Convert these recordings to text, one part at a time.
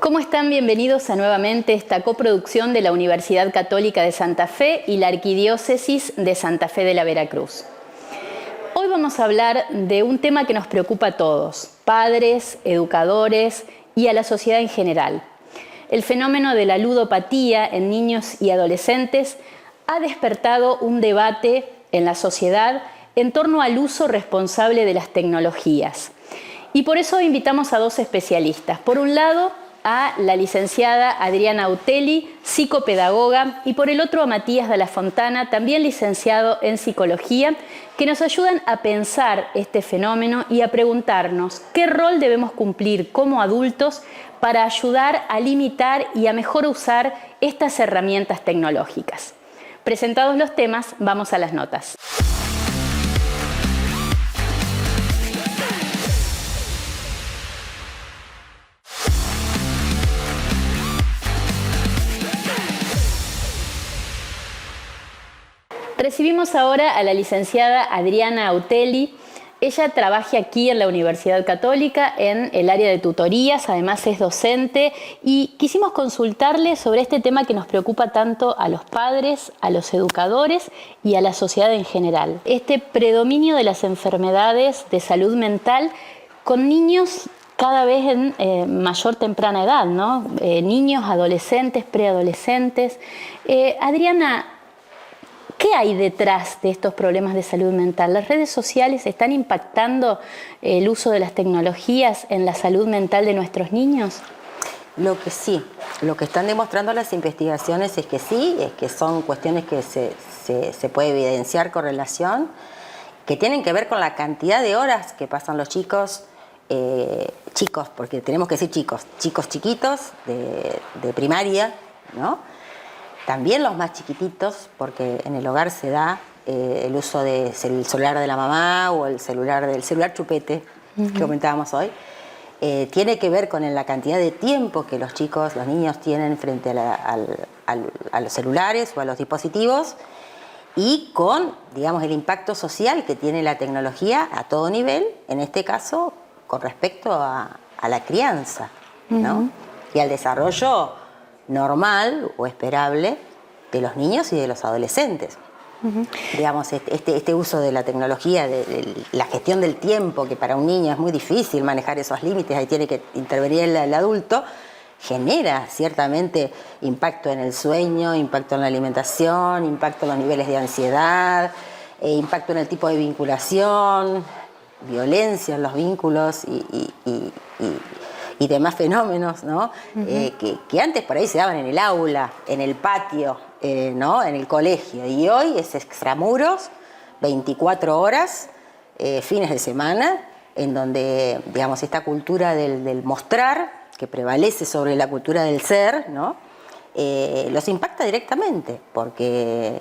¿Cómo están? Bienvenidos a nuevamente esta coproducción de la Universidad Católica de Santa Fe y la Arquidiócesis de Santa Fe de la Veracruz. Hoy vamos a hablar de un tema que nos preocupa a todos, padres, educadores y a la sociedad en general. El fenómeno de la ludopatía en niños y adolescentes ha despertado un debate en la sociedad en torno al uso responsable de las tecnologías. Y por eso invitamos a dos especialistas. Por un lado, a la licenciada Adriana Autelli, psicopedagoga, y por el otro a Matías de la Fontana, también licenciado en psicología, que nos ayudan a pensar este fenómeno y a preguntarnos qué rol debemos cumplir como adultos para ayudar a limitar y a mejor usar estas herramientas tecnológicas. Presentados los temas, vamos a las notas. Recibimos ahora a la licenciada Adriana Autelli. Ella trabaja aquí en la Universidad Católica en el área de tutorías, además es docente, y quisimos consultarle sobre este tema que nos preocupa tanto a los padres, a los educadores y a la sociedad en general. Este predominio de las enfermedades de salud mental con niños cada vez en mayor temprana edad, ¿no? Niños, adolescentes, preadolescentes. Adriana, ¿qué hay detrás de estos problemas de salud mental? ¿Las redes sociales están impactando el uso de las tecnologías en la salud mental de nuestros niños? Lo que están demostrando las investigaciones es que sí, es que son cuestiones que se puede evidenciar correlación, que tienen que ver con la cantidad de horas que pasan los chicos, porque tenemos que decir chicos chiquitos de primaria, ¿no? También los más chiquititos, porque en el hogar se da el uso del celular de la mamá o el celular chupete que comentábamos hoy. Tiene que ver con la cantidad de tiempo que los niños tienen frente a los celulares o a los dispositivos y con, digamos, el impacto social que tiene la tecnología a todo nivel, en este caso con respecto a la crianza, ¿no? Y al desarrollo normal o esperable de los niños y de los adolescentes. Digamos, este uso de la tecnología, de la gestión del tiempo, que para un niño es muy difícil manejar esos límites, ahí tiene que intervenir el adulto, genera ciertamente impacto en el sueño, impacto en la alimentación, impacto en los niveles de ansiedad, impacto en el tipo de vinculación, violencia en los vínculos y demás fenómenos, ¿no? Que antes por ahí se daban en el aula, en el patio, ¿no? En el colegio. Y hoy es extramuros, 24 horas, fines de semana, en donde, digamos, esta cultura del mostrar, que prevalece sobre la cultura del ser, ¿no? Los impacta directamente, porque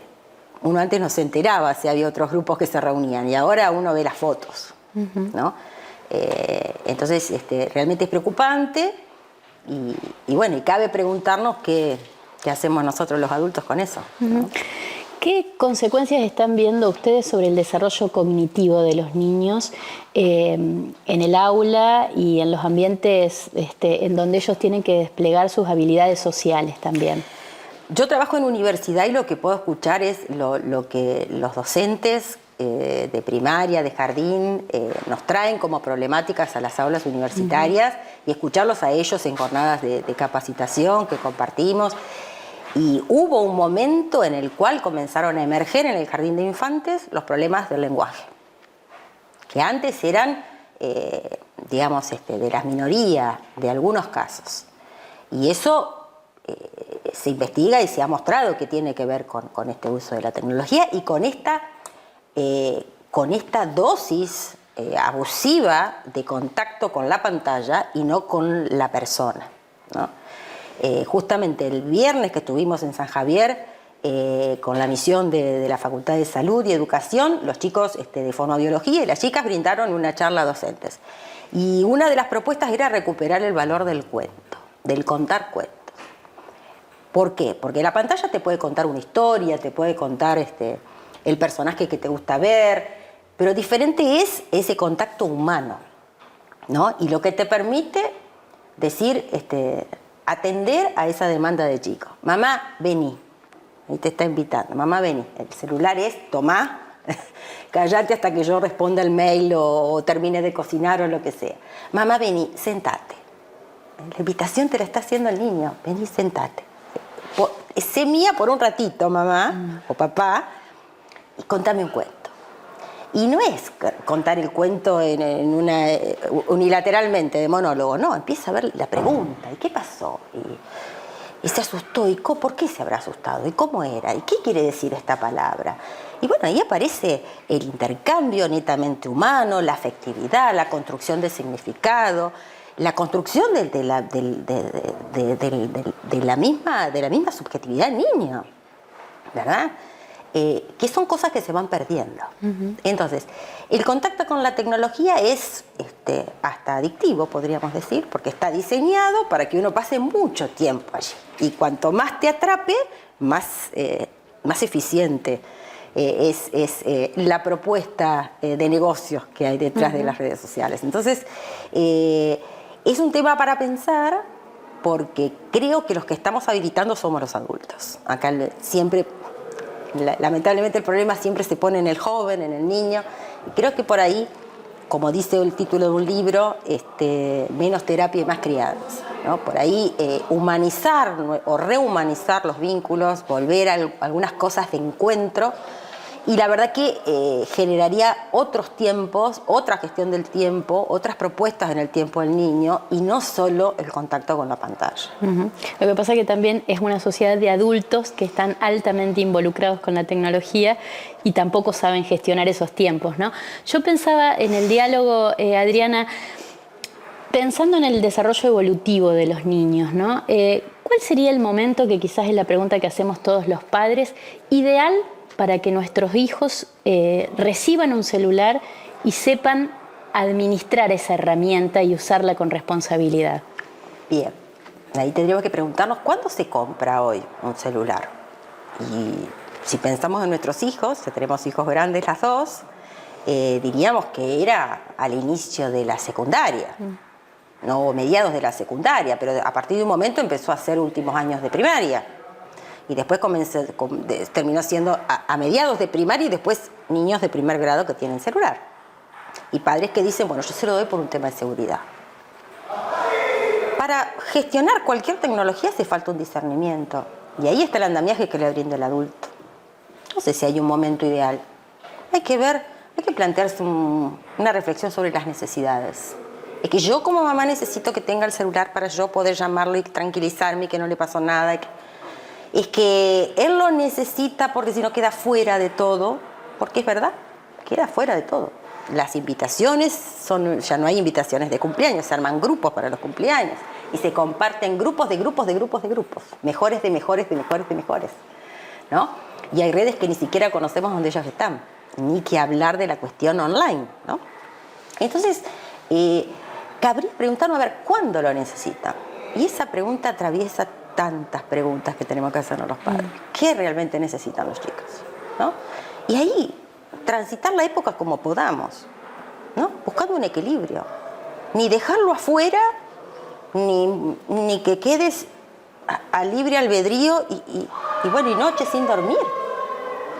uno antes no se enteraba si había otros grupos que se reunían, y ahora uno ve las fotos, ¿no? Entonces realmente es preocupante y bueno, y cabe preguntarnos qué hacemos nosotros los adultos con eso, ¿no? ¿Qué consecuencias están viendo ustedes sobre el desarrollo cognitivo de los niños en el aula y en los ambientes en donde ellos tienen que desplegar sus habilidades sociales también? Yo trabajo en universidad y lo que puedo escuchar es lo que los docentes de primaria, de jardín, nos traen como problemáticas a las aulas universitarias y escucharlos a ellos en jornadas de capacitación que compartimos. Y hubo un momento en el cual comenzaron a emerger en el jardín de infantes los problemas del lenguaje, que antes eran, digamos, de las minorías, de algunos casos. Y eso se investiga y se ha mostrado que tiene que ver con este uso de la tecnología y con esta dosis abusiva de contacto con la pantalla y no con la persona, ¿no? Justamente el viernes que estuvimos en San Javier con la misión de la Facultad de Salud y Educación, los chicos de fonoaudiología y las chicas brindaron una charla a docentes. Y una de las propuestas era recuperar el valor del cuento, del contar cuentos. ¿Por qué? Porque la pantalla te puede contar una historia, te puede contar el personaje que te gusta ver, pero diferente es ese contacto humano, ¿no? Y lo que te permite decir, atender a esa demanda de chico. Mamá, vení. Ahí te está invitando. Mamá, vení. El celular es, tomá, callate hasta que yo responda el mail o termine de cocinar o lo que sea. Mamá, vení, sentate. La invitación te la está haciendo el niño. Vení, sentate. Sé mía por un ratito, mamá o papá, y contame un cuento. Y no es contar el cuento unilateralmente de monólogo, no, empieza a ver la pregunta, ¿y qué pasó? Y se asustó, ¿y por qué se habrá asustado? ¿Y cómo era? ¿Y qué quiere decir esta palabra? Y bueno, ahí aparece el intercambio netamente humano, la afectividad, la construcción de significado, la construcción de la misma subjetividad del niño, ¿verdad? Que son cosas que se van perdiendo. Entonces, el contacto con la tecnología es hasta adictivo, podríamos decir, porque está diseñado para que uno pase mucho tiempo allí. Y cuanto más te atrape, más eficiente es la propuesta de negocios que hay detrás de las redes sociales. Entonces, es un tema para pensar, porque creo que los que estamos habilitando somos los adultos. Acá siempre... Lamentablemente el problema siempre se pone en el joven, en el niño. Y creo que por ahí, como dice el título de un libro, menos terapia y más criados, ¿no? Por ahí humanizar o rehumanizar los vínculos, volver a algunas cosas de encuentro. Y la verdad que generaría otros tiempos, otra gestión del tiempo, otras propuestas en el tiempo del niño y no solo el contacto con la pantalla. Lo que pasa es que también es una sociedad de adultos que están altamente involucrados con la tecnología y tampoco saben gestionar esos tiempos, ¿no? Yo pensaba en el diálogo, Adriana, pensando en el desarrollo evolutivo de los niños, ¿no? ¿Cuál sería el momento, que quizás es la pregunta que hacemos todos los padres, ideal para que nuestros hijos reciban un celular y sepan administrar esa herramienta y usarla con responsabilidad? Bien, ahí tendríamos que preguntarnos cuándo se compra hoy un celular. Y si pensamos en nuestros hijos, que tenemos hijos grandes las dos, diríamos que era al inicio de la secundaria, no mediados de la secundaria, pero a partir de un momento empezó a ser últimos años de primaria. Y después terminó siendo a mediados de primaria y después niños de primer grado que tienen celular. Y padres que dicen, bueno, yo se lo doy por un tema de seguridad. Para gestionar cualquier tecnología hace falta un discernimiento. Y ahí está el andamiaje que le brinda el adulto. No sé si hay un momento ideal. Hay que plantearse una reflexión sobre las necesidades. Es que yo como mamá necesito que tenga el celular para yo poder llamarlo y tranquilizarme y que no le pasó nada. Es que él lo necesita porque si no queda fuera de todo, porque es verdad, queda fuera de todo. Las invitaciones ya no hay invitaciones de cumpleaños, se arman grupos para los cumpleaños y se comparten grupos de grupos, mejores de mejores, ¿no? Y hay redes que ni siquiera conocemos dónde ellos están, ni que hablar de la cuestión online, ¿no? Entonces, cabría preguntarnos, a ver, ¿cuándo lo necesitan? Y esa pregunta atraviesa tantas preguntas que tenemos que hacernos los padres. ¿Qué realmente necesitan los chicos? ¿No? Y ahí, transitar la época como podamos, ¿no? Buscando un equilibrio. Ni dejarlo afuera, ni que quedes a libre albedrío y noche sin dormir.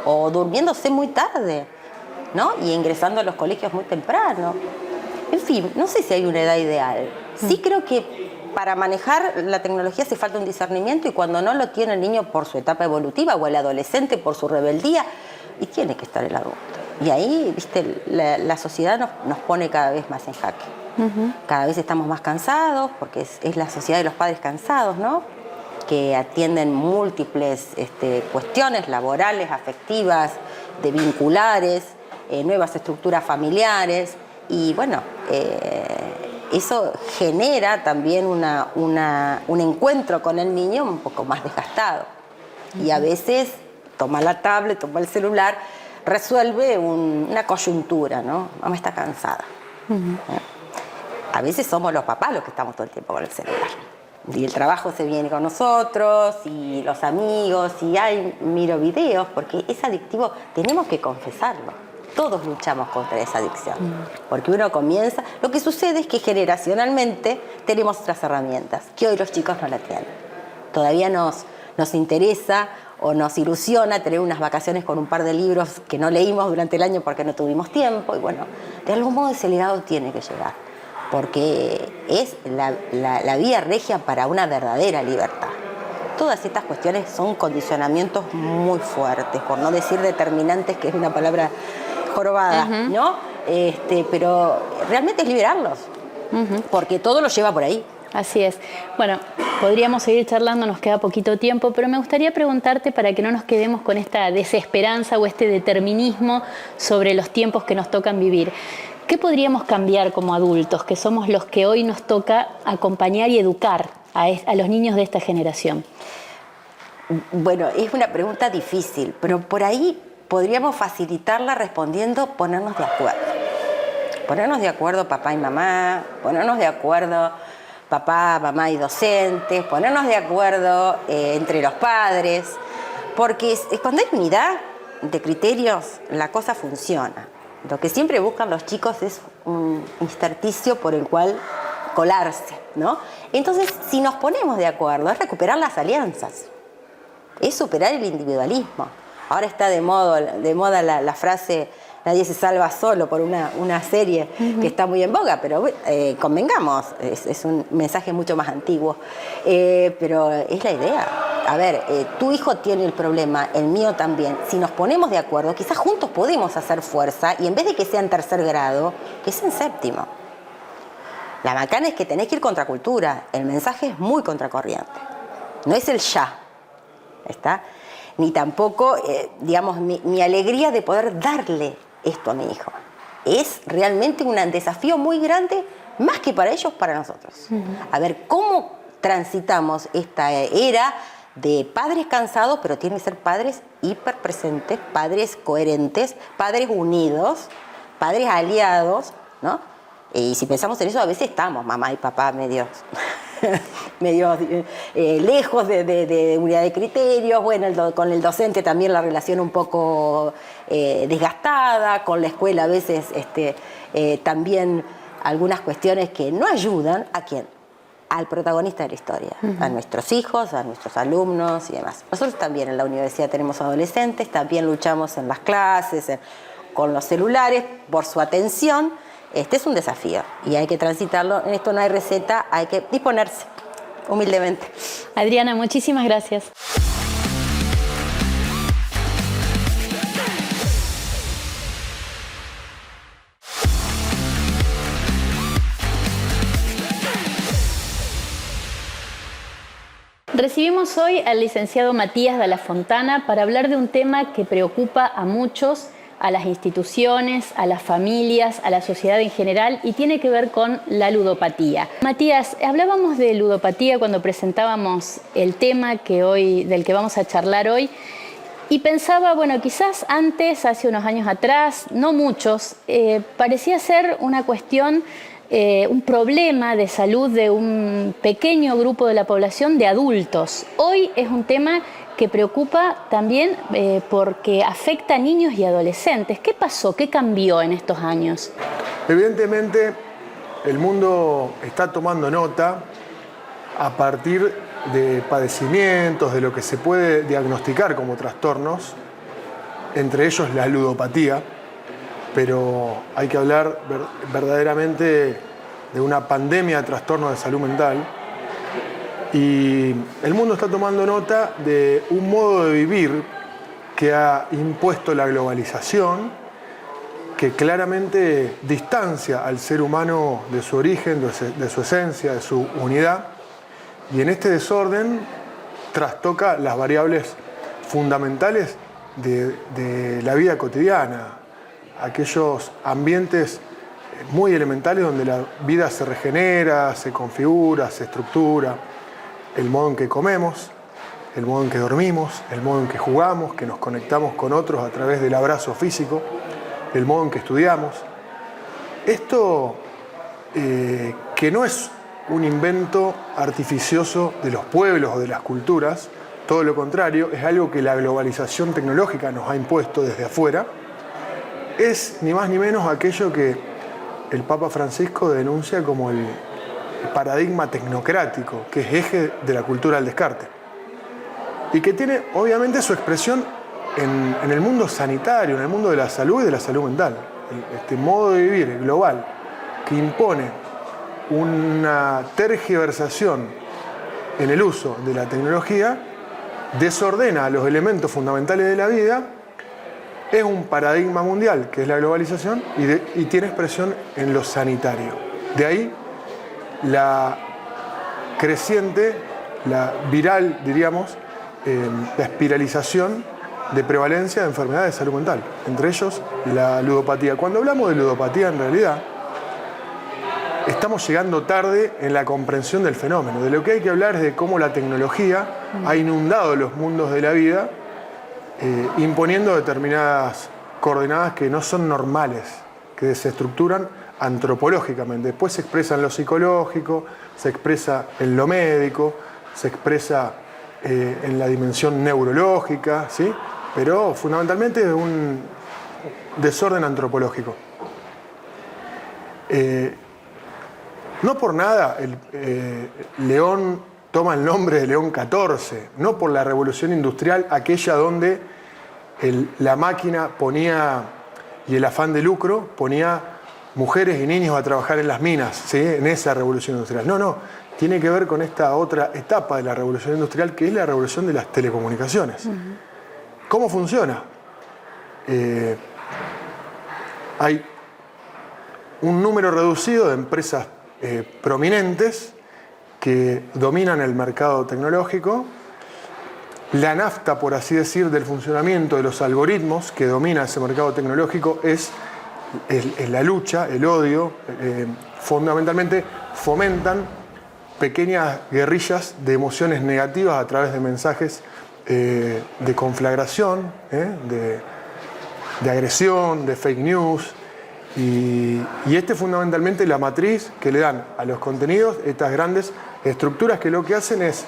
O durmiéndose muy tarde, ¿no? Y ingresando a los colegios muy temprano. En fin, no sé si hay una edad ideal. Sí creo que para manejar la tecnología hace falta un discernimiento y cuando no lo tiene el niño por su etapa evolutiva o el adolescente por su rebeldía, y tiene que estar el adulto. Y ahí, viste, la sociedad nos pone cada vez más en jaque. Cada vez estamos más cansados, porque es la sociedad de los padres cansados, ¿no? Que atienden múltiples cuestiones laborales, afectivas, de vinculares, nuevas estructuras familiares, y bueno, eso genera también un encuentro con el niño un poco más desgastado. Y a veces toma la tablet, toma el celular, resuelve una coyuntura, ¿no? Mamá está cansada. A veces somos los papás los que estamos todo el tiempo con el celular. Y el trabajo se viene con nosotros, y los amigos, y miro videos, porque es adictivo, tenemos que confesarlo. todos luchamos contra esa adicción. Porque uno comienza, lo que sucede es que generacionalmente tenemos otras herramientas, que hoy los chicos no la tienen. Todavía nos interesa o nos ilusiona tener unas vacaciones con un par de libros que no leímos durante el año porque no tuvimos tiempo. Y bueno, de algún modo ese legado tiene que llegar, porque es la vía regia para una verdadera libertad. Todas estas cuestiones son condicionamientos muy fuertes, por no decir determinantes, que es una palabra jorobada, ¿no? Pero realmente es liberarlos, porque todo lo lleva por ahí. Así es. Bueno, podríamos seguir charlando, nos queda poquito tiempo, pero me gustaría preguntarte, para que no nos quedemos con esta desesperanza o este determinismo sobre los tiempos que nos tocan vivir. ¿Qué podríamos cambiar como adultos, que somos los que hoy nos toca acompañar y educar a los niños de esta generación? Bueno, es una pregunta difícil, pero por ahí podríamos facilitarla respondiendo ponernos de acuerdo. Ponernos de acuerdo papá y mamá, ponernos de acuerdo papá, mamá y docentes, ponernos de acuerdo entre los padres, porque cuando hay unidad de criterios, la cosa funciona. Lo que siempre buscan los chicos es un intersticio por el cual colarse, ¿no? Entonces, si nos ponemos de acuerdo, es recuperar las alianzas, es superar el individualismo. Ahora está de moda la frase "nadie se salva solo", por una serie que está muy en boga, pero convengamos, es un mensaje mucho más antiguo, pero es la idea. A ver, tu hijo tiene el problema, el mío también. Si nos ponemos de acuerdo, quizás juntos podemos hacer fuerza, y en vez de que sea en tercer grado, que sea en séptimo. La macana es que tenés que ir contra cultura, el mensaje es muy contracorriente, no es el ya, ¿está? Ni tampoco, digamos, mi alegría de poder darle esto a mi hijo. Es realmente un desafío muy grande, más que para ellos, para nosotros. A ver, ¿cómo transitamos esta era de padres cansados, pero tienen que ser padres hiperpresentes, padres coherentes, padres unidos, padres aliados, ¿no? Y si pensamos en eso, a veces estamos, mamá y papá, medio lejos de unidad de criterios. Bueno, con el docente también la relación un poco desgastada, con la escuela a veces también algunas cuestiones que no ayudan. ¿A quién? Al protagonista de la historia, a nuestros hijos, a nuestros alumnos y demás. Nosotros también en la universidad tenemos adolescentes, también luchamos en las clases, con los celulares, por su atención. Este es un desafío y hay que transitarlo. En esto no hay receta, hay que disponerse, humildemente. Adriana, muchísimas gracias. Recibimos hoy al licenciado Matías Dalla Fontana para hablar de un tema que preocupa a muchos, a las instituciones, a las familias, a la sociedad en general, y tiene que ver con la ludopatía. Matías, hablábamos de ludopatía cuando presentábamos el tema del que vamos a charlar hoy, y pensaba, bueno, quizás antes, hace unos años atrás, no muchos, parecía ser una cuestión, un problema de salud de un pequeño grupo de la población de adultos. Hoy es un tema que preocupa también porque afecta a niños y adolescentes. ¿Qué pasó? ¿Qué cambió en estos años? Evidentemente, el mundo está tomando nota a partir de padecimientos, de lo que se puede diagnosticar como trastornos, entre ellos la ludopatía, pero hay que hablar verdaderamente de una pandemia de trastornos de salud mental. Y el mundo está tomando nota de un modo de vivir que ha impuesto la globalización, que claramente distancia al ser humano de su origen, de su esencia, de su unidad, y en este desorden trastoca las variables fundamentales de la vida cotidiana, aquellos ambientes muy elementales donde la vida se regenera, se configura, se estructura. El modo en que comemos, el modo en que dormimos, el modo en que jugamos, que nos conectamos con otros a través del abrazo físico, el modo en que estudiamos. Esto que no es un invento artificioso de los pueblos o de las culturas, todo lo contrario, es algo que la globalización tecnológica nos ha impuesto desde afuera es ni más ni menos aquello que el Papa Francisco denuncia como el paradigma tecnocrático, que es eje de la cultura del descarte. Y que tiene obviamente su expresión en el mundo sanitario, en el mundo de la salud y de la salud mental. Este modo de vivir global que impone una tergiversación en el uso de la tecnología, desordena los elementos fundamentales de la vida, es un paradigma mundial, que es la globalización, y tiene expresión en lo sanitario. De ahí la creciente, la viral, diríamos, la espiralización de prevalencia de enfermedades de salud mental, entre ellos la ludopatía. Cuando hablamos de ludopatía, en realidad, estamos llegando tarde en la comprensión del fenómeno. De lo que hay que hablar es de cómo la tecnología ha inundado los mundos de la vida, imponiendo determinadas coordenadas que no son normales, que se estructuran antropológicamente. Después se expresa en lo psicológico, se expresa en lo médico, se expresa en la dimensión neurológica, ¿sí? Pero fundamentalmente es un desorden antropológico. No por nada León toma el nombre de León XIV, no por la revolución industrial, aquella donde la máquina ponía, y el afán de lucro, ponía mujeres y niños a trabajar en las minas, ¿sí? En esa revolución industrial. No, tiene que ver con esta otra etapa de la revolución industrial, que es la revolución de las telecomunicaciones. ¿Cómo funciona? Hay un número reducido de empresas prominentes que dominan el mercado tecnológico. La nafta, por así decir, del funcionamiento de los algoritmos que domina ese mercado tecnológico es la lucha, el odio. Fundamentalmente fomentan pequeñas guerrillas de emociones negativas a través de mensajes de conflagración, de agresión, de fake news. Y esta es fundamentalmente la matriz que le dan a los contenidos estas grandes estructuras que lo que hacen es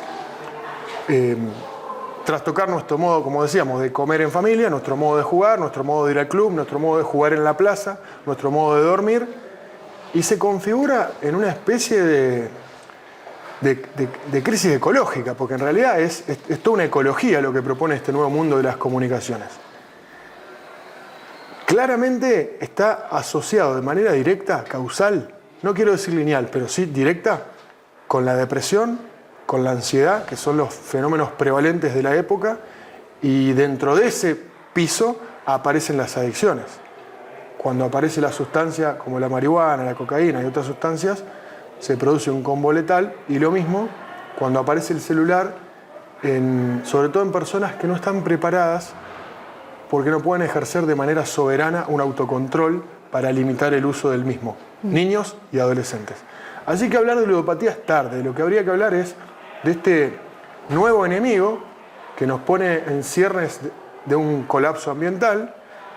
trastocar nuestro modo, como decíamos, de comer en familia, nuestro modo de jugar, nuestro modo de ir al club, nuestro modo de jugar en la plaza, nuestro modo de dormir, y se configura en una especie de crisis ecológica, porque en realidad es toda una ecología lo que propone este nuevo mundo de las comunicaciones. Claramente está asociado de manera directa, causal, no quiero decir lineal, pero sí directa, con la depresión, con la ansiedad, que son los fenómenos prevalentes de la época, y dentro de ese piso aparecen las adicciones. Cuando aparece la sustancia como la marihuana, la cocaína y otras sustancias, se produce un combo letal, y lo mismo cuando aparece el celular, sobre todo en personas que no están preparadas porque no pueden ejercer de manera soberana un autocontrol para limitar el uso del mismo, niños y adolescentes. Así que hablar de ludopatía es tarde, lo que habría que hablar es de este nuevo enemigo que nos pone en ciernes de un colapso ambiental,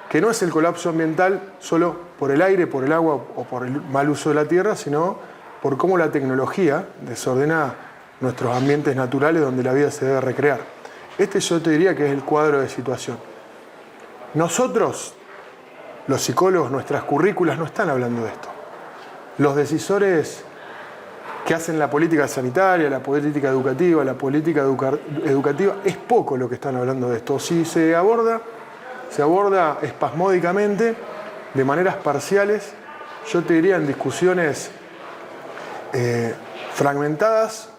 que no es el colapso ambiental solo por el aire, por el agua o por el mal uso de la tierra, sino por cómo la tecnología desordena nuestros ambientes naturales donde la vida se debe recrear. Este yo te diría que es el cuadro de situación. Nosotros, los psicólogos, nuestras currículas no están hablando de esto. Los decisores que hacen la política sanitaria, la política educativa, educativa, es poco lo que están hablando de esto. Si se aborda espasmódicamente, de maneras parciales, yo te diría en discusiones fragmentadas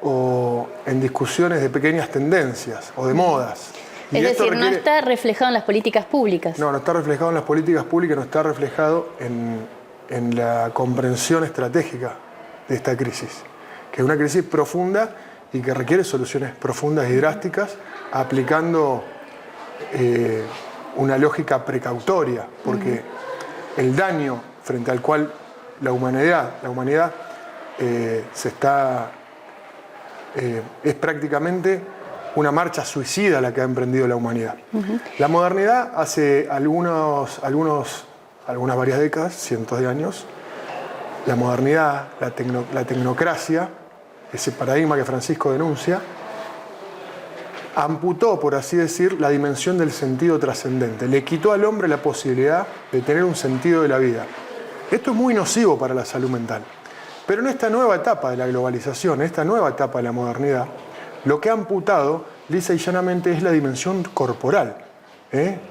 o en discusiones de pequeñas tendencias o de modas. Es decir, no está reflejado en las políticas públicas. No está reflejado en las políticas públicas, no está reflejado en la comprensión estratégica de esta crisis, que es una crisis profunda y que requiere soluciones profundas y drásticas, aplicando una lógica precautoria, porque el daño frente al cual la humanidad es prácticamente una marcha suicida la que ha emprendido la humanidad. La modernidad hace algunas varias décadas, cientos de años, la modernidad, la tecnocracia, ese paradigma que Francisco denuncia, amputó, por así decir, la dimensión del sentido trascendente. Le quitó al hombre la posibilidad de tener un sentido de la vida. Esto es muy nocivo para la salud mental. Pero en esta nueva etapa de la globalización, en esta nueva etapa de la modernidad, lo que ha amputado, lisa y llanamente, es la dimensión corporal.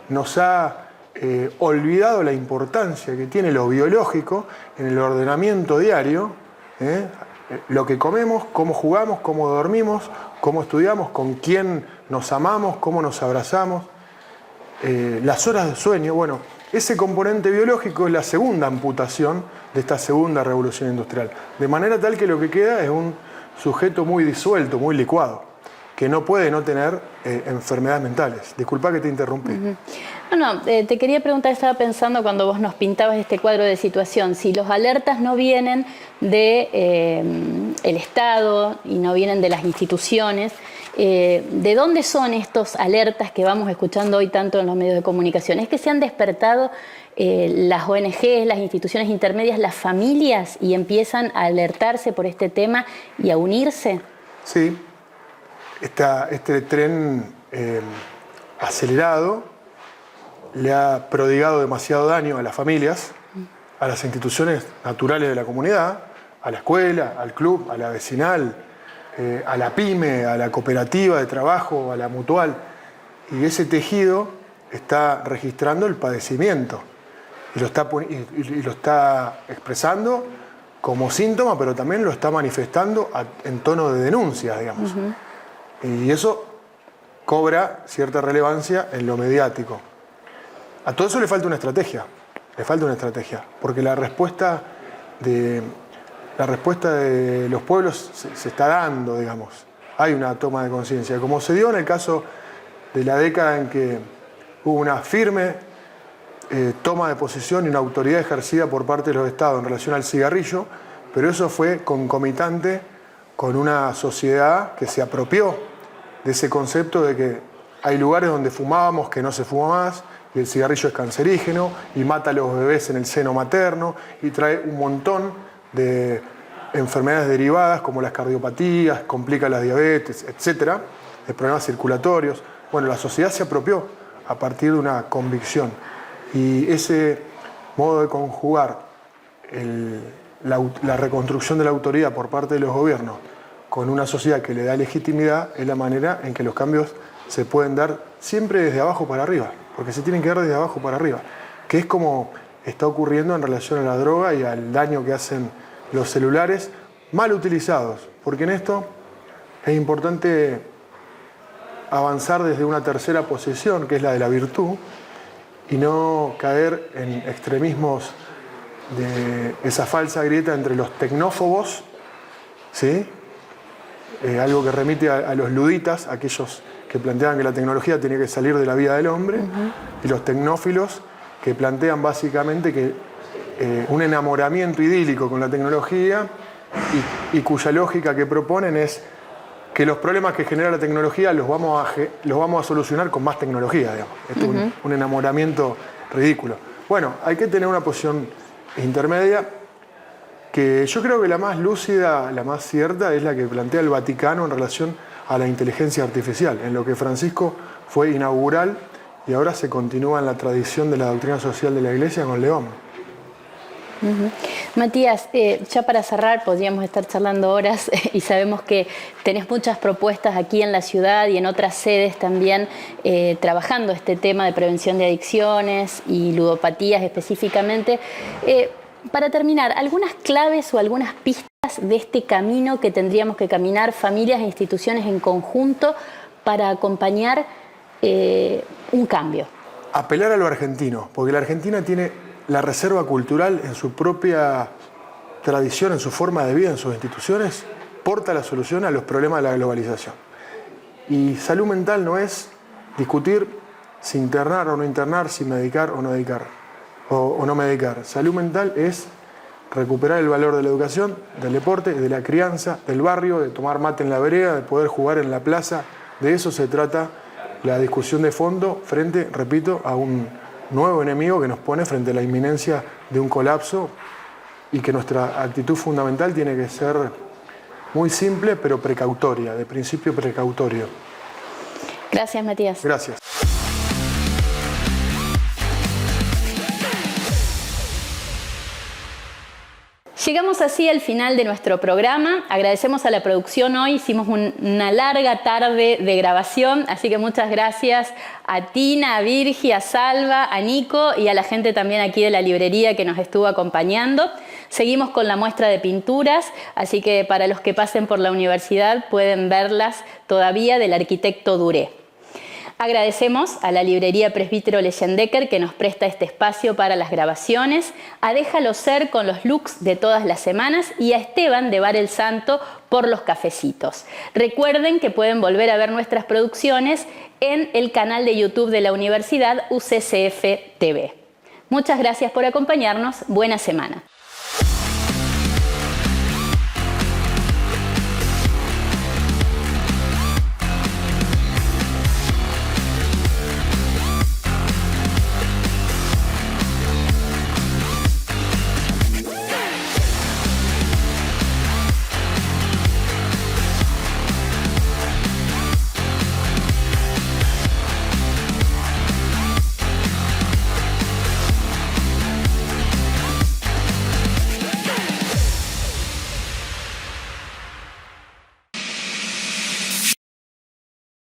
Nos ha olvidado la importancia que tiene lo biológico en el ordenamiento diario, lo que comemos, cómo jugamos, cómo dormimos, cómo estudiamos, con quién nos amamos, cómo nos abrazamos, las horas de sueño. Bueno, ese componente biológico es la segunda amputación de esta segunda revolución industrial. De manera tal que lo que queda es un sujeto muy disuelto, muy licuado, que no puede no tener enfermedades mentales. Disculpa que te interrumpí. Te quería preguntar, estaba pensando cuando vos nos pintabas este cuadro de situación, si los alertas no vienen del Estado y no vienen de las instituciones, ¿de dónde son estos alertas que vamos escuchando hoy tanto en los medios de comunicación? ¿Es que se han despertado las ONGs, las instituciones intermedias, las familias y empiezan a alertarse por este tema y a unirse? Sí, este tren acelerado le ha prodigado demasiado daño a las familias, a las instituciones naturales de la comunidad, a la escuela, al club, a la vecinal, a la pyme, a la cooperativa de trabajo, a la mutual. Y ese tejido está registrando el padecimiento y lo está expresando como síntoma, pero también lo está manifestando en tono de denuncia, digamos. Y eso cobra cierta relevancia en lo mediático. A todo eso le falta una estrategia, porque la respuesta de los pueblos se está dando, digamos. Hay una toma de conciencia, como se dio en el caso de la década en que hubo una firme toma de posición y una autoridad ejercida por parte de los estados en relación al cigarrillo, pero eso fue concomitante con una sociedad que se apropió de ese concepto de que hay lugares donde fumábamos que no se fuma más, y el cigarrillo es cancerígeno y mata a los bebés en el seno materno y trae un montón de enfermedades derivadas como las cardiopatías, complica la diabetes, etcétera, de problemas circulatorios. Bueno, la sociedad se apropió a partir de una convicción y ese modo de conjugar la reconstrucción de la autoridad por parte de los gobiernos con una sociedad que le da legitimidad es la manera en que los cambios se pueden dar siempre desde abajo para arriba, porque se tienen que dar desde abajo para arriba, que es como está ocurriendo en relación a la droga y al daño que hacen los celulares mal utilizados, porque en esto es importante avanzar desde una tercera posición, que es la de la virtud, y no caer en extremismos de esa falsa grieta entre los tecnófobos, ¿sí? Algo que remite a los luditas, aquellos que plantean que la tecnología tiene que salir de la vida del hombre, y los tecnófilos que plantean básicamente que un enamoramiento idílico con la tecnología y cuya lógica que proponen es que los problemas que genera la tecnología los vamos a solucionar con más tecnología, digamos. Esto es un enamoramiento ridículo. Bueno, hay que tener una posición intermedia que yo creo que la más lúcida, la más cierta, es la que plantea el Vaticano en relación a la inteligencia artificial, en lo que Francisco fue inaugural y ahora se continúa en la tradición de la doctrina social de la Iglesia con León. Matías, ya para cerrar, podríamos estar charlando horas y sabemos que tenés muchas propuestas aquí en la ciudad y en otras sedes también trabajando este tema de prevención de adicciones y ludopatías específicamente. Para terminar, ¿algunas claves o algunas pistas de este camino que tendríamos que caminar familias e instituciones en conjunto para acompañar un cambio? Apelar a lo argentino, porque la Argentina tiene la reserva cultural en su propia tradición, en su forma de vida, en sus instituciones, porta la solución a los problemas de la globalización. Y salud mental no es discutir si internar o no internar, si medicar o no medicar. O no medicar. Salud mental es recuperar el valor de la educación, del deporte, de la crianza, del barrio, de tomar mate en la vereda, de poder jugar en la plaza. De eso se trata la discusión de fondo frente, repito, a un nuevo enemigo que nos pone frente a la inminencia de un colapso y que nuestra actitud fundamental tiene que ser muy simple pero precautoria, de principio precautorio. Gracias, Matías. Gracias. Llegamos así al final de nuestro programa. Agradecemos a la producción hoy. Hicimos una larga tarde de grabación, así que muchas gracias a Tina, a Virgi, a Salva, a Nico y a la gente también aquí de la librería que nos estuvo acompañando. Seguimos con la muestra de pinturas, así que para los que pasen por la universidad pueden verlas todavía del arquitecto Duré. Agradecemos a la librería Presbítero Leyendecker que nos presta este espacio para las grabaciones, a Déjalo Ser con los looks de todas las semanas y a Esteban de Bar El Santo por los cafecitos. Recuerden que pueden volver a ver nuestras producciones en el canal de YouTube de la Universidad UCCF TV. Muchas gracias por acompañarnos. Buena semana.